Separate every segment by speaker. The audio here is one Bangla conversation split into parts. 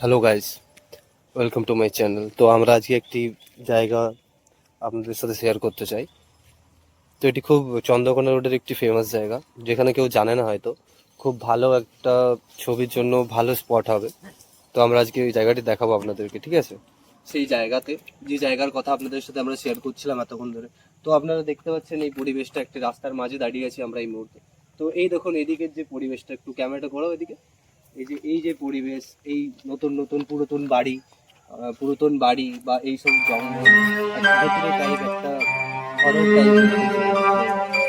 Speaker 1: Hello guys, welcome to my channel. তো আমরা আজকে একটি জায়গা আপনাদের সাথে শেয়ার করতে চাই। তো এটি খুব চন্দ্রকোনা রোডের একটি ফেমাস জায়গা, যেখানে কেউ জানে না হয়তো। খুব ভালো একটা ছবির জন্য ভালো স্পট হবে। তো আমরা আজকে ওই জায়গাটি দেখাবো আপনাদেরকে, ঠিক আছে? সেই জায়গাতে, যে জায়গার কথা আপনাদের সাথে আমরা শেয়ার করছিলাম এতক্ষণ ধরে। তো আপনারা দেখতে পাচ্ছেন এই পরিবেশটা, একটি রাস্তার মাঝে দাঁড়িয়ে আছি আমরা এই মুহূর্তে। তো এই দেখুন এদিকের যে পরিবেশটা, একটু ক্যামেরাটা ঘোরাও এদিকে। এই যে পরিবেশ, এই নতুন নতুন পুরাতন বাড়ি বা এইসব জঙ্গল, একটা ভেতরে টাইপ, একটা হরর টাইপ।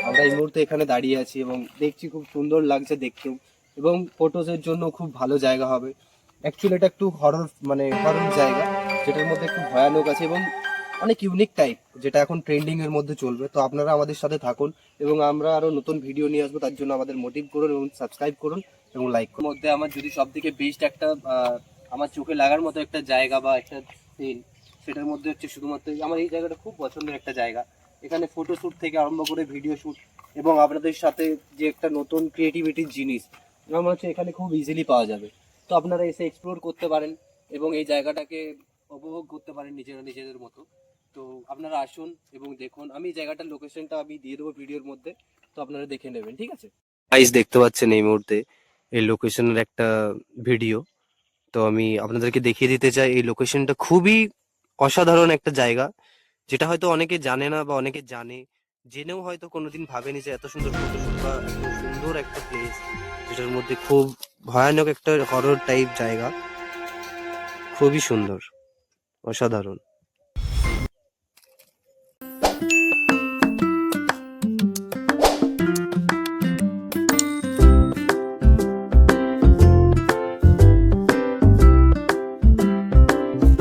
Speaker 1: আমরা এই মুহূর্তে এখানে দাঁড়িয়ে আছি এবং দেখছি খুব সুন্দর লাগছে দেখতেও, এবং ফটোজের জন্য খুব ভালো জায়গা হবে। অ্যাকচুয়ালি এটা একটু হরর জায়গা, যেটার মধ্যে একটু ভয়ানক আছে এবং অনেক ইউনিক টাইপ, যেটা এখন ট্রেন্ডিং এর মধ্যে চলবে। তো আপনারা আমাদের সাথে থাকুন এবং আমরা আরো নতুন ভিডিও নিয়ে আসবো। তার জন্য আমাদের মোটিভ করুন এবং সাবস্ক্রাইব করুন এবং লাইক করুন। মধ্যে আমার যদি সব থেকে বেস্ট একটা আমার চোখে লাগার মতো একটা জায়গা বা একটা সিন, সেটার মধ্যে হচ্ছে শুধুমাত্র আমার এই জায়গাটা খুব পছন্দের একটা জায়গা। এখানে ফটোশ্যুট থেকে আরম্ভ করে ভিডিও শ্যুট এবং আপনাদের সাথে যে একটা নতুন ক্রিয়েটিভিটির জিনিস, আমার মনে হচ্ছে এখানে খুব ইজিলি পাওয়া যাবে। তো আপনারা এসে এক্সপ্লোর করতে পারেন এবং এই জায়গাটাকে উপভোগ করতে পারেন নিজেদের মতো। তো আপনারা আসুন এবং দেখুন। আমি এই জায়গাটার লোকেশনটা আমি দিয়ে দেবো ভিডিওর মধ্যে, তো আপনারা দেখে নেবেন, ঠিক আছে? গাইস, দেখতে পাচ্ছেন এই মুহূর্তে এই লোকেশনের একটা ভিডিও। তো আমি আপনাদেরকে দেখিয়ে দিতে চাই, এই লোকেশনটা খুবই অসাধারণ একটা জায়গা, যেটা হয়তো অনেকে জানে না বা অনেকে জানে, জেনেও হয়তো কোনোদিন ভাবেনি যে এত সুন্দর ফটোশুট বা এত সুন্দর একটা প্লেস, যেটার মধ্যে খুব ভয়ানক একটা হরর টাইপ জায়গা। খুবই সুন্দর, অসাধারণ।